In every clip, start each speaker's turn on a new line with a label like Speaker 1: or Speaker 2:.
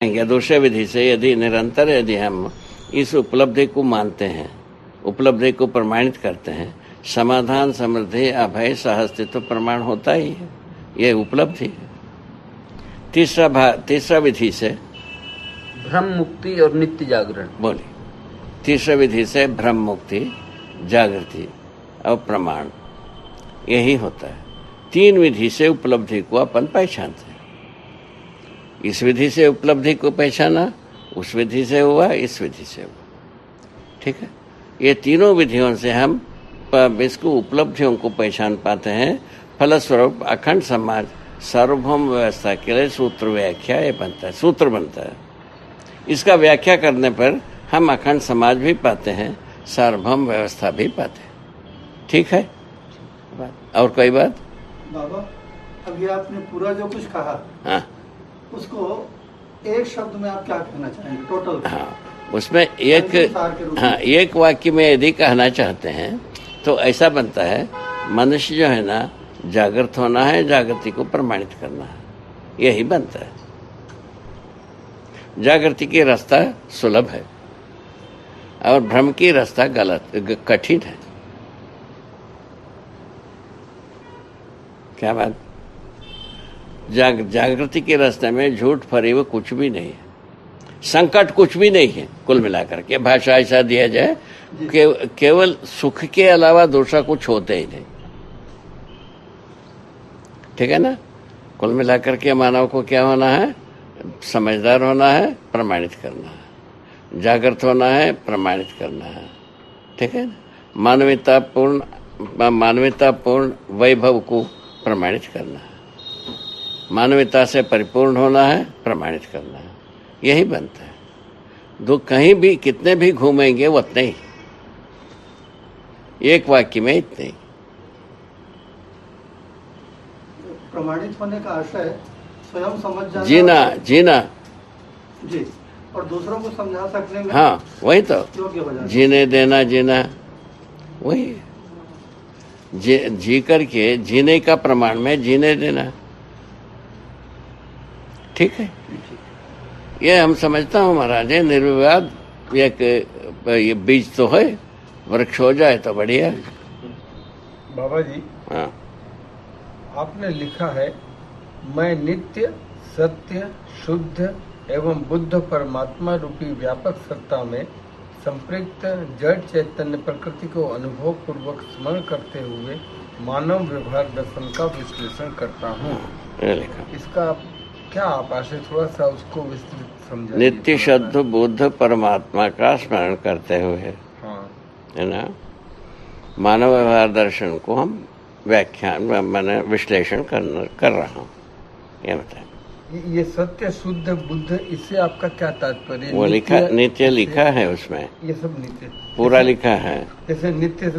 Speaker 1: या दूसरे विधि से यदि हम इस उपलब्धि को मानते हैं, उपलब्धि को प्रमाणित करते हैं, समाधान, समृद्धि, अभय, सहअस्तित्व प्रमाण होता ही है, यह उपलब्धि है। तीसरा विधि से
Speaker 2: भ्रम मुक्ति और नित्य जागरण।
Speaker 1: बोलिए। तीसरा विधि से भ्रम मुक्ति, जागृति और प्रमाण, यही होता है। तीन विधि से उपलब्धि को अपन पहचानते हैं। इस विधि से उपलब्धि को पहचाना, उस विधि से हुआ, इस विधि से हुआ। ठीक है, ये तीनों विधियों से हम इसको उपलब्धियों को पहचान पाते हैं। फलस्वरूप अखंड समाज सार्वभौम व्यवस्था के लिए सूत्र व्याख्या ये बनता है, सूत्र बनता है। इसका व्याख्या करने पर हम अखंड समाज भी पाते हैं, सार्वभौम व्यवस्था भी पाते हैं। ठीक है, और कोई बात?
Speaker 3: बाबा, अभी आपने पूरा जो कुछ कहा,
Speaker 1: हाँ,
Speaker 3: उसको एक शब्द में आप क्या कहना चाहेंगे टोटल?
Speaker 1: हाँ, उसमें एक वाक्य में यदि कहना चाहते हैं तो ऐसा बनता है, मनुष्य जो है ना, जागृत होना है, जागृति को प्रमाणित करना है, यही बनता है। जागृति की रास्ता सुलभ है और भ्रम की रास्ता कठिन है। क्या बात? जागृति के रास्ते में झूठ फरेब कुछ भी नहीं है, संकट कुछ भी नहीं है। कुल मिलाकर के भाषा ऐसा दिया जाए केवल सुख के अलावा दूसरा कुछ होते ही नहीं। ठीक है ना? कुल मिलाकर के मानव को क्या होना है? समझदार होना है, प्रमाणित करना है, जागृत होना है, प्रमाणित करना है। ठीक है ना? मानवतापूर्ण वैभव को प्रमाणित करना है, मानवता से परिपूर्ण होना है, प्रमाणित करना है, यही बनता है। दो कहीं भी कितने भी घूमेंगे वो उतने ही, एक वाक्य में इतने ही।
Speaker 3: प्रमाणित होने का आशय स्वयं समझ जाना,
Speaker 1: जीना
Speaker 3: जी, और दूसरों को समझा सकने में,
Speaker 1: हाँ, वही तो
Speaker 3: योग्य हो जाना, जीना
Speaker 1: वही जी करके जीने का प्रमाण में जीने देना। ठीक है, ये हम समझता हूँ महाराज, निर्विवाद ये बीज तो है, वृक्ष हो जाए तो बढ़िया।
Speaker 4: बाबा जी,
Speaker 1: हाँ,
Speaker 4: आपने लिखा है, मैं नित्य, सत्य, शुद्ध एवं बुद्ध परमात्मा रूपी व्यापक सत्ता में संपृक्त जड़ चैतन्य प्रकृति को अनुभव पूर्वक स्मरण करते हुए मानव व्यवहार दर्शन का विश्लेषण करता हूँ। इसका क्या आप आशय थोड़ा सा उसको विस्तृत समझाइए।
Speaker 1: नित्य शुद्ध बुद्ध परमात्मा का स्मरण करते हुए,
Speaker 4: हाँ,
Speaker 1: है ना, मानव व्यवहार दर्शन को हम मैंने विश्लेषण कर रहा हूँ। ये बताए,
Speaker 4: ये सत्य, शुद्ध, बुद्ध, इससे आपका क्या तात्पर्य?
Speaker 1: वो नित्य लिखा है उसमें,
Speaker 4: ये सब नित्य
Speaker 1: पूरा लिखा है।
Speaker 4: जैसे नित्य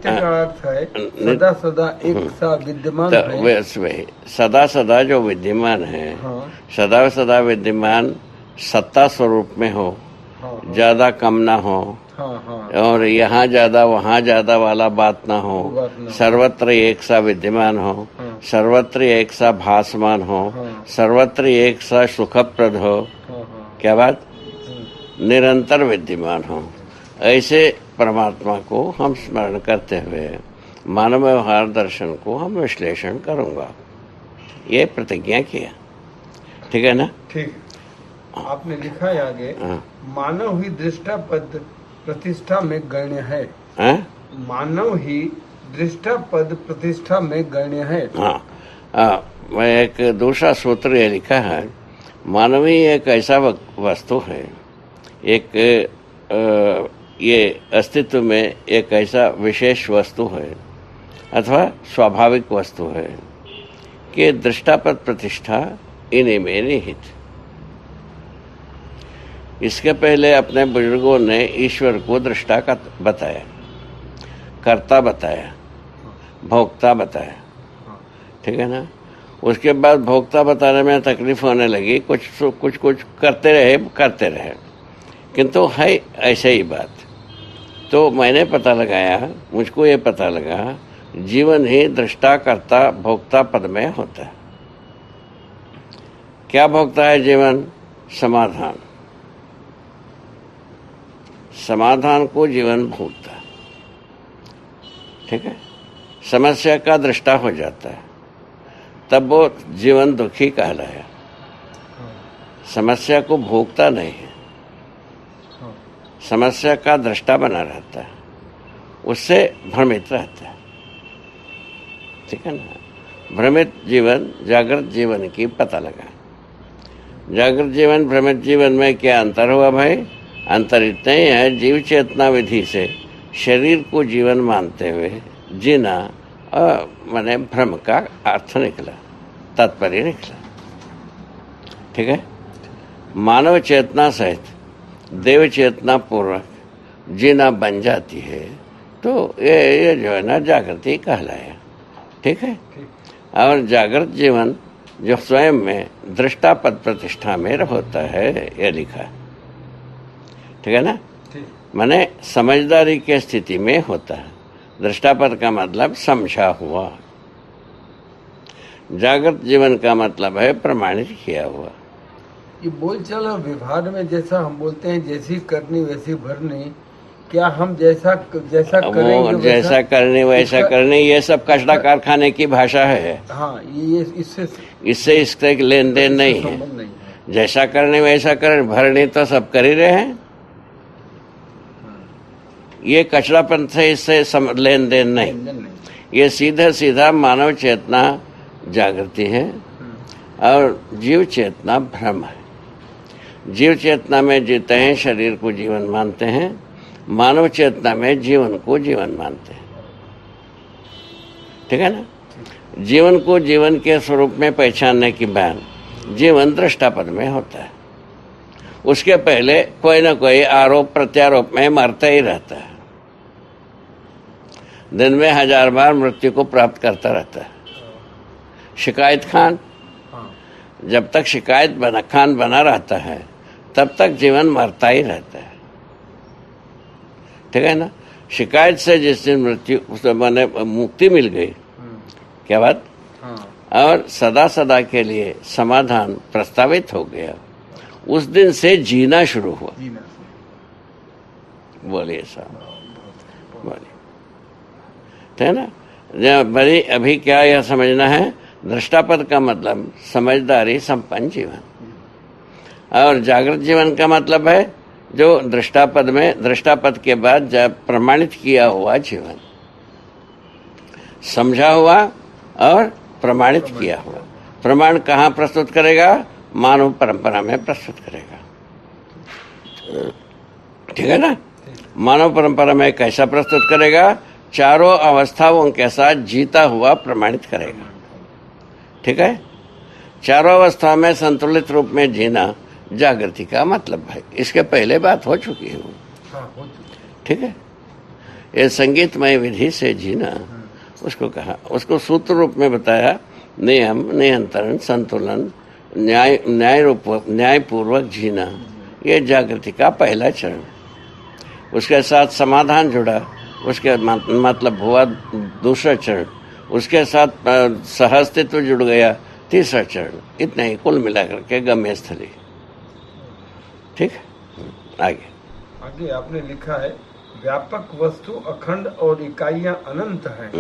Speaker 4: का अर्थ है सदा सदा एक सा विद्यमान है।
Speaker 1: वही सदा सदा जो विद्यमान है,
Speaker 4: हाँ,
Speaker 1: सदा सदा विद्यमान सत्ता स्वरूप में हो,
Speaker 4: हाँ,
Speaker 1: ज्यादा कम ना हो,
Speaker 4: हाँ, हाँ,
Speaker 1: और यहाँ ज्यादा वहाँ ज्यादा वाला बात ना हो, सर्वत्र एक सा विद्यमान हो,
Speaker 4: हाँ,
Speaker 1: सर्वत्र एक सा भासमान हो,
Speaker 4: हाँ,
Speaker 1: सर्वत्र एक सा सुखप्रद हो।
Speaker 4: हाँ, हाँ,
Speaker 1: क्या बात? निरंतर विद्यमान हो, ऐसे परमात्मा को हम स्मरण करते हुए मानव व्यवहार दर्शन को हम विश्लेषण करूंगा, ये प्रतिज्ञा किया। ठीक है ना?
Speaker 4: ठीक। आपने लिखा है आगे,
Speaker 1: हाँ,
Speaker 4: मानव ही दृष्टा पद प्रतिष्ठा में गण्य है।
Speaker 1: हाँ?
Speaker 4: मानव ही दृष्टा पद प्रतिष्ठा में गण्य है।
Speaker 1: हाँ, मैं एक दूसरा सूत्र ये लिखा है, मानवीय एक ऐसा वस्तु है, एक ये अस्तित्व में एक ऐसा विशेष वस्तु है अथवा स्वाभाविक वस्तु है कि दृष्टापद प्रतिष्ठा इन्हीं में निहित। इसके पहले अपने बुजुर्गों ने ईश्वर को दृष्टा का बताया, कर्ता बताया, भोक्ता बताया। ठीक है ना? उसके बाद भोक्ता बताने में तकलीफ होने लगी, कुछ करते रहे, किंतु है ऐसे ही बात। तो मैंने पता लगाया, मुझको ये पता लगा, जीवन ही दृष्टा कर्ता भोक्ता पद में होता है। क्या भोगता है जीवन? समाधान, समाधान को जीवन भोगता है, ठीक है। समस्या का दृष्टा हो जाता है, तब वो जीवन दुखी कहलाया। समस्या को भोगता नहीं है, समस्या का दृष्टा बना रहता है, उससे भ्रमित रहता है, ठीक है ना। भ्रमित जीवन जागृत जीवन की पता लगा। जागृत जीवन भ्रमित जीवन में क्या अंतर हुआ भाई? अंतर इतना ही है, जीव चेतना विधि से शरीर को जीवन मानते हुए जीना माने भ्रम का अर्थ निकला, तात्पर्य निकला, ठीक है। मानव चेतना सहित देव चेतना पूर्वक जीना बन जाती है, तो ये जो है ना जागृति कहलाया, ठीक है। और जागृत जीवन जो स्वयं में दृष्टापद प्रतिष्ठा में होता है, ये लिखा है, ठीक है ना। माने समझदारी के स्थिति में होता है। दृष्टापद का मतलब समझा हुआ, जागृत जीवन का मतलब है प्रमाणित किया हुआ।
Speaker 4: ये बोलचाल और व्यवहार में जैसा हम बोलते हैं, जैसी करनी वैसी भरनी, क्या हम जैसा करेंगे
Speaker 1: जैसा करने वैसा करने, ये सब कचरा कारखाने की भाषा है।
Speaker 4: हाँ, ये इससे
Speaker 1: इसका लेन देन नहीं है। जैसा करने वैसा करें, भरने तो सब कर ही रहे हैं। ये कचरापन से इससे लेन देन नहीं, ये सीधा सीधा मानव चेतना जागृति है और जीव चेतना भ्रम है। जीव चेतना में जीते हैं, शरीर को जीवन मानते हैं, मानव चेतना में जीवन को जीवन मानते हैं, ठीक है ना। जीवन को जीवन के स्वरूप में पहचानने की बयान जीवन दृष्टापद में होता है। उसके पहले कोई ना कोई आरोप प्रत्यारोप में मरता ही रहता है, दिन में 1000 बार मृत्यु को प्राप्त करता रहता है। शिकायत खान, जब तक शिकायत खान बना रहता है तब तक जीवन मरता ही रहता है, ठीक है ना। शिकायत से जिस दिन मृत्यु माने मुक्ति मिल गई, क्या बात, और सदा सदा के लिए समाधान प्रस्तावित हो गया, उस दिन से जीना शुरू हुआ। बोलिए साहब, बोलिए, ठीक है ना। बड़ी अभी क्या यह समझना है, दृष्टापद का मतलब समझदारी संपन्न जीवन, और जागृत जीवन का मतलब है जो दृष्टापद में, दृष्टापद के बाद जब प्रमाणित किया हुआ जीवन, समझा हुआ और प्रमाणित किया हुआ। प्रमाण कहाँ प्रस्तुत करेगा? मानव परंपरा में प्रस्तुत करेगा, ठीक है ना। मानव परंपरा में कैसा प्रस्तुत करेगा? चारों अवस्थाओं के साथ जीता हुआ प्रमाणित करेगा, ठीक है। चारों अवस्था में संतुलित रूप में जीना जागृति का मतलब है। इसके पहले बात हो चुकी है, ठीक है। ये संगीतमय विधि से जीना, उसको कहा, उसको सूत्र रूप में बताया, नियम, नियंत्रण, संतुलन, न्यायपूर्वक जीना, ये जागृति का पहला चरण। उसके साथ समाधान जुड़ा, उसके मतलब हुआ दूसरा चरण। उसके साथ सहअस्तित्व जुड़ गया, तीसरा चरण। इतना ही कुल मिलाकर के गम्य स्थली, ठीक है। आगे
Speaker 4: आपने लिखा है, व्यापक वस्तु अखंड और इकाइयां अनंत हैं।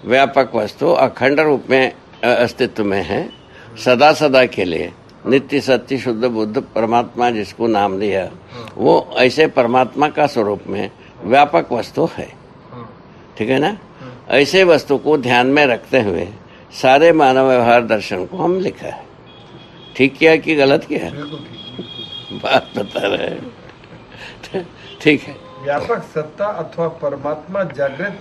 Speaker 1: व्यापक वस्तु अखंड रूप में अस्तित्व में है, सदा सदा के लिए नित्य सत्य शुद्ध बुद्ध परमात्मा जिसको नाम दिया, वो ऐसे परमात्मा का स्वरूप में व्यापक वस्तु है, ठीक है ना। ऐसे वस्तु को ध्यान में रखते हुए सारे मानव व्यवहार दर्शन को हम लिखा है। ठीक किया कि गलत किया? बात बता रहे हैं, ठीक है।
Speaker 4: व्यापक सत्ता अथवा परमात्मा जागृत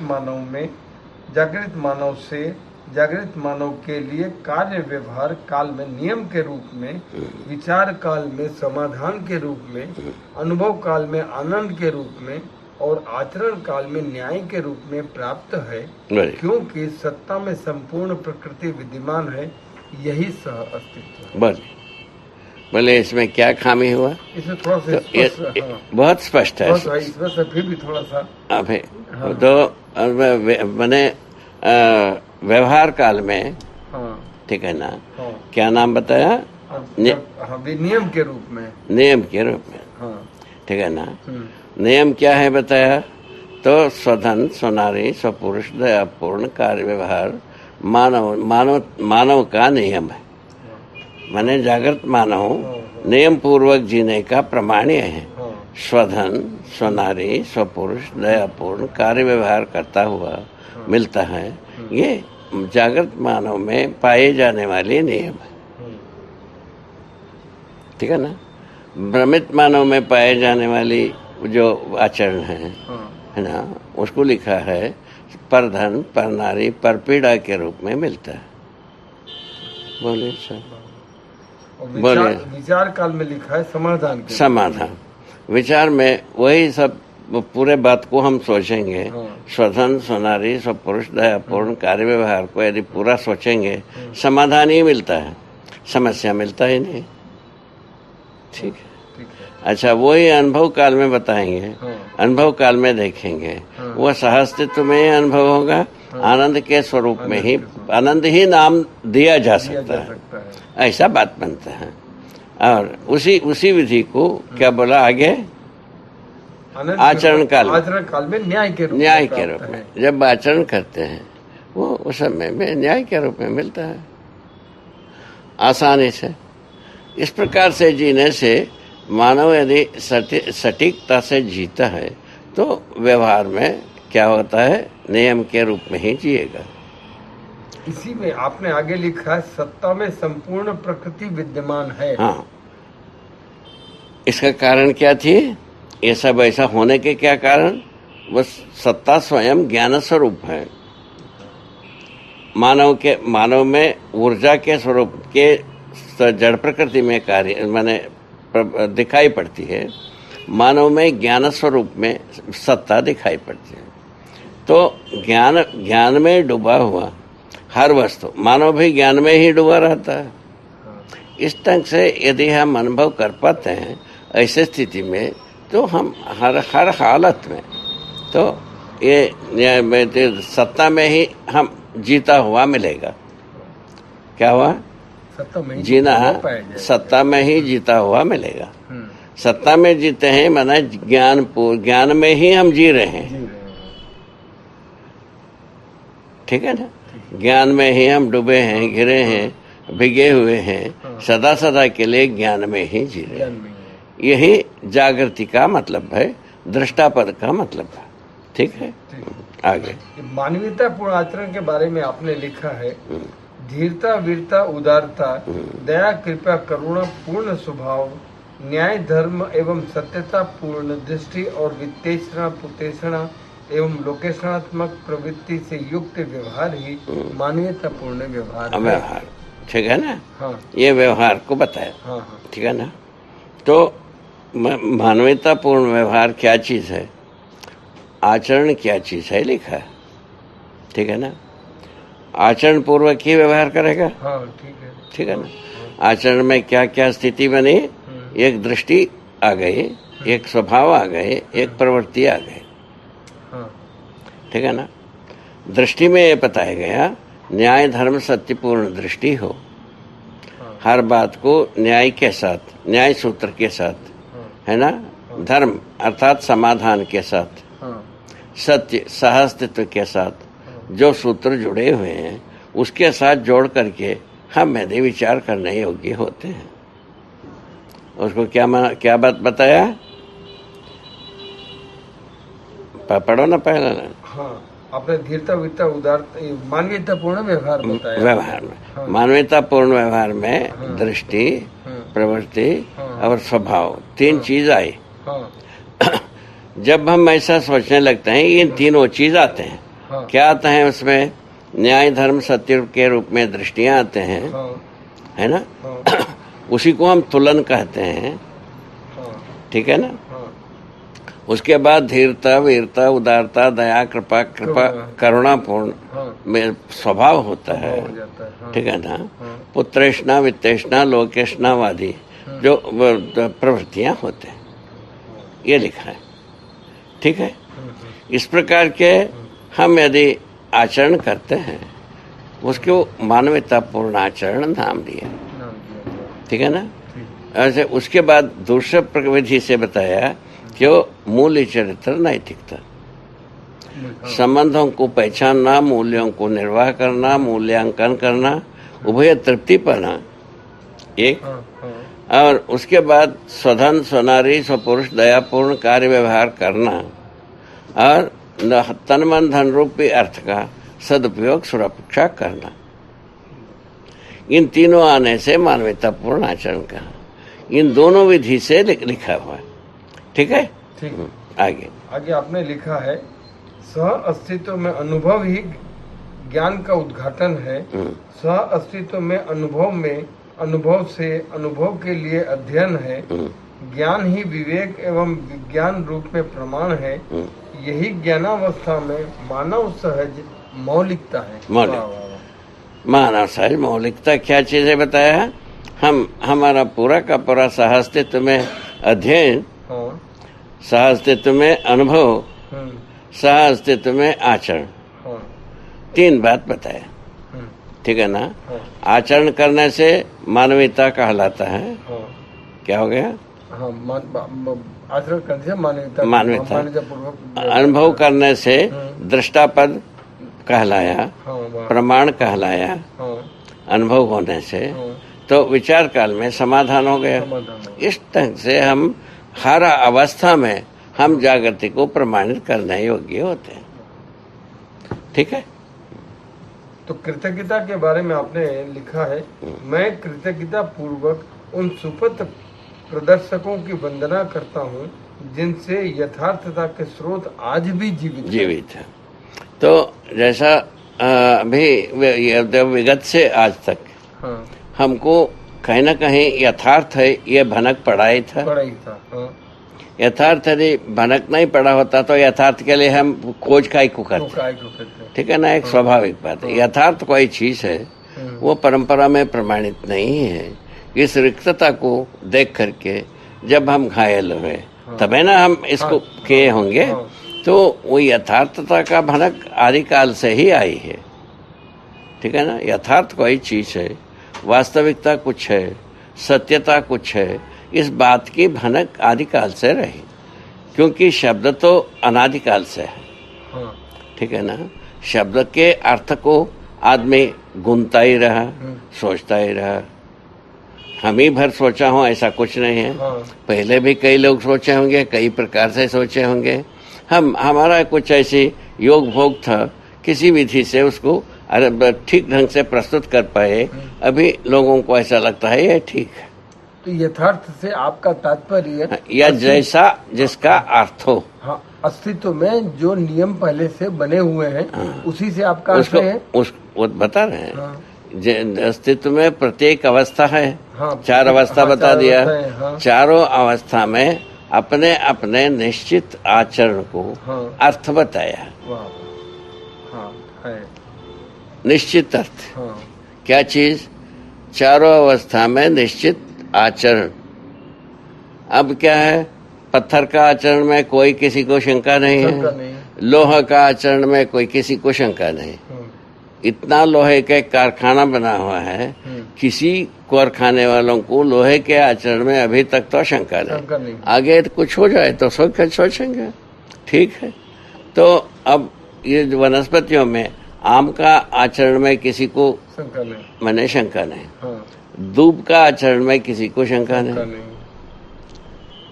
Speaker 4: मानव के लिए कार्य व्यवहार काल में नियम के रूप में, विचार काल में समाधान के रूप में, अनुभव काल में आनंद के रूप में और आचरण काल में न्याय के रूप में प्राप्त है, क्योंकि सत्ता में संपूर्ण प्रकृति विद्यमान है, यही सह अस्तित्व।
Speaker 1: बोले इसमें क्या खामी हुआ?
Speaker 4: इसमें थोड़ा सा
Speaker 1: बहुत स्पष्ट है,
Speaker 4: इसमें से फिर भी थोड़ा सा
Speaker 1: अभी तो मैंने व्यवहार काल में, ठीक है ना, क्या नाम बताया?
Speaker 4: हाँ, भी नियम के रूप में।
Speaker 1: नियम के रूप में,
Speaker 4: हाँ।
Speaker 1: ठीक है ना। नियम क्या है बताया, तो स्वधन स्वनारी स्वपुरुष दयापूर्ण कार्य व्यवहार मानव का नियम है। माने जागृत मानव नियम पूर्वक जीने का प्रमाण यह है। स्वधन स्वनारी स्वपुरुष दयापूर्ण कार्य व्यवहार करता हुआ मिलता है। ये जागृत मानव में पाए जाने वाले नियम है, ठीक है ना। भ्रमित मानव में पाए जाने वाली जो आचरण है ना, उसको लिखा है पर धन पर नारी पर पीड़ा के रूप में मिलता है। बोलिए सर। बोलिए।
Speaker 4: विचार काल में लिखा है समाधान के।
Speaker 1: समाधान विचार में वही सब पूरे बात को हम सोचेंगे। स्वधन स्वनारी स्वपुरुष दयापूर्ण कार्य व्यवहार को यदि पूरा सोचेंगे, समाधान ही मिलता है, समस्या मिलता ही नहीं। ठीक है। अच्छा, वही अनुभव काल में बताएंगे, अनुभव काल में देखेंगे, वह सहअस्तित्व में ही अनुभव होगा। आनंद के स्वरूप में ही आनंद ही नाम दिया जा सकता है, ऐसा बात बनता है। और उसी विधि को क्या बोला आगे, आचरण काल
Speaker 4: में न्याय के
Speaker 1: रूप में जब आचरण करते हैं, वो उस समय में न्याय के रूप में मिलता है आसानी से। इस प्रकार से जीने से मानव यदि सटीकता से जीता है तो व्यवहार में क्या होता है, नियम के रूप में ही जिएगा।
Speaker 4: इसी में आपने आगे लिखा है सत्ता में संपूर्ण प्रकृति विद्यमान है।
Speaker 1: हाँ, इसका कारण क्या थी, ये सब ऐसा होने के क्या कारण, वो सत्ता स्वयं ज्ञान स्वरूप है। मानव में ऊर्जा के स्वरूप के जड़ प्रकृति में कार्य माने दिखाई पड़ती है, मानव में ज्ञान स्वरूप में सत्ता दिखाई पड़ती है। तो ज्ञान में डूबा हुआ हर वस्तु, मानव भी ज्ञान में ही डूबा रहता है। इस ढंग से यदि हम अनुभव कर पाते हैं ऐसे स्थिति में, तो हम हर हालत में तो ये सत्ता में ही हम जीता हुआ मिलेगा। क्या हुआ, जीना सत्ता में ही जीता हुआ मिलेगा। सत्ता में जीते हैं माना ज्ञान में ही हम जी रहे हैं, ठीक है ना। ज्ञान में ही हम डूबे हैं, घिरे हैं, भिगे हुए हैं, सदा सदा के लिए ज्ञान में ही जी रहे हैं। यही जागृति का मतलब है, दृष्टा पद का मतलब है, ठीक है। आगे
Speaker 4: मानवीयता पूर्ण आचरण के बारे में आपने लिखा है, धीरता वीरता उदारता दया कृपा करुणा पूर्ण स्वभाव न्याय धर्म एवं सत्यता पूर्ण दृष्टि और वित्तेषणा पुतेषणा एवं लोकेशनात्मक प्रवृत्ति से युक्त व्यवहार ही मानवीयता पूर्ण व्यवहार,
Speaker 1: ठीक है ना।
Speaker 4: हाँ,
Speaker 1: ये व्यवहार को बताया।
Speaker 4: हाँ, हाँ,
Speaker 1: ठीक है ना। तो मानवीयता पूर्ण व्यवहार क्या चीज है, आचरण क्या चीज है लिखा है, ठीक है ना। आचरण पूर्वक ही व्यवहार करेगा,
Speaker 4: हाँ, ठीक है,
Speaker 1: ठीक है ना। आचरण में क्या क्या स्थिति बनी, एक दृष्टि आ गई, एक स्वभाव आ गए, एक प्रवृत्ति आ गई, ठीक है ना। दृष्टि में ये बताया गया न्याय धर्म सत्यपूर्ण दृष्टि हो, हर बात को न्याय के साथ, न्याय सूत्र के साथ, है ना। धर्म अर्थात समाधान के साथ, सत्य सहअस्तित्व के साथ जो सूत्र जुड़े हुए हैं उसके साथ जोड़ करके हम यदि विचार करने योग्य होते हैं। उसको क्या बात बताया, पढ़ो ना पहले ना।
Speaker 4: हाँ, आपने धीरता वीरता उदारता मानवीयता पूर्ण व्यवहार बताया।
Speaker 1: व्यवहार में मानवीयता पूर्ण व्यवहार में दृष्टि, प्रवृत्ति और स्वभाव तीन चीज आई। जब हम ऐसा सोचने लगते हैं, इन तीनों चीज आते हैं। क्या आता है उसमें, न्याय धर्म सत्य के रूप में दृष्टियां आते हैं, है ना। उसी को हम तुलन कहते हैं, ठीक है ना। उसके बाद धीरता वीरता उदारता दया कृपा करुणापूर्ण में स्वभाव होता है, ठीक है ना। पुत्रेष्णा वित्तेष्णा लोकेष्णावादी जो प्रवृत्तियां होते हैं, ये लिखा है, ठीक है। इस प्रकार के हम यदि आचरण करते हैं, उसको मानवतापूर्ण आचरण नाम दिया, ठीक है ना। ऐसे उसके बाद दूसरे विधि से बताया कि वो मूल्य चरित्र नैतिकता, संबंधों को पहचानना, मूल्यों को निर्वाह करना, मूल्यांकन करना, उभय तृप्ति पाना एक, और उसके बाद स्वधन स्वनारी स्वपुरुष दयापूर्ण कार्य व्यवहार करना, और तन मन धन रूपी अर्थ का सदुपयोग सुरक्षा करना। इन तीनों आने से मानवतापूर्ण आचरण का, इन दोनों विधि से लिखा हुआ है। ठीक है,
Speaker 4: ठीक।
Speaker 1: आगे
Speaker 4: आगे आपने लिखा है, सह अस्तित्व में अनुभव ही ज्ञान का उद्घाटन है। सह अस्तित्व में अनुभव से अनुभव के लिए अध्ययन है। ज्ञान ही विवेक एवं विज्ञान रूप में प्रमाण है। यही ज्ञानावस्था में मानव सहज मौलिकता है।
Speaker 1: मानव सहज मौलिकता क्या चीज है बताया। हमारा पूरा का पूरा सहअस्तित्व में अध्ययन, सहअस्तित्व में अनुभव, सहअस्तित्व में आचरण, तीन बात बताया। ठीक है ना। आचरण करने से मानवीयता कहलाता है। क्या हो गया,
Speaker 4: आचरण करने से
Speaker 1: मानवीयता। अनुभव करने से दृष्टापद कहलाया, प्रमाण कहलाया। अनुभव होने से तो विचार काल में समाधान हो गया। इस ढंग से हम हर अवस्था में हम जागृति को प्रमाणित करने योग्य होते हैं। ठीक है।
Speaker 4: तो कृतज्ञता के बारे में आपने लिखा है, मैं कृतज्ञता पूर्वक उन सुपथ प्रदर्शकों की वंदना करता हूँ जिनसे यथार्थता के स्रोत आज भी जीवित है।
Speaker 1: तो जैसा अभी विगत से आज तक हमको कहीं ना कहीं यथार्थ है ये भनक पड़ा ही था। यथार्थ यदि भनक नहीं पड़ा होता तो यथार्थ के लिए हम खोज काई को करते। ठीक है ना, एक स्वाभाविक बात है। यथार्थ कोई चीज है वो परंपरा में प्रमाणित नहीं है। इस रिक्तता को देख करके जब हम घायल हुए तबे ना हम इसको किए होंगे। तो वो यथार्थता का भनक आदिकाल से ही आई है। ठीक है ना। यथार्थ कोई चीज है, वास्तविकता कुछ है, सत्यता कुछ है, इस बात की भनक आदिकाल से रही, क्योंकि शब्द तो अनादिकाल से है। ठीक है ना। शब्द के अर्थ को आदमी गुनता ही रहा, सोचता ही रहा। हम ही भर सोचा हो ऐसा कुछ नहीं है। पहले भी कई लोग सोचे होंगे, कई प्रकार से सोचे होंगे। हमारा कुछ ऐसी योग भोग था, किसी विधि से उसको ठीक ढंग से प्रस्तुत कर पाए। अभी लोगों को ऐसा लगता है ये ठीक है।
Speaker 4: तो यथार्थ से आपका तात्पर्य
Speaker 1: या जैसा जिसका अर्थ हो।
Speaker 4: हाँ, अस्तित्व में जो नियम पहले से बने हुए हैं उसी से आपका अर्थ है।
Speaker 1: वो बता रहे हैं। अस्तित्व में प्रत्येक अवस्था है। चार अवस्था बता दिया। चारों अवस्था में अपने अपने निश्चित आचरण को अर्थ बताया। निश्चित अर्थ क्या चीज, चारों अवस्था में निश्चित आचरण। अब क्या है, पत्थर का आचरण में कोई किसी को शंका नहीं है, लोहा का आचरण में कोई किसी को शंका नहीं। इतना लोहे के कारखाना बना हुआ है, किसी कारखाने वालों को लोहे के आचरण में अभी तक तो शंका नहीं। आगे कुछ हो जाए तो सोचेंगे। ठीक है। तो अब ये वनस्पतियों में आम का आचरण में किसी को मैंने शंका नहीं। दूब का आचरण में किसी को शंका नहीं।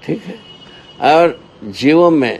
Speaker 1: ठीक है। और जीवों में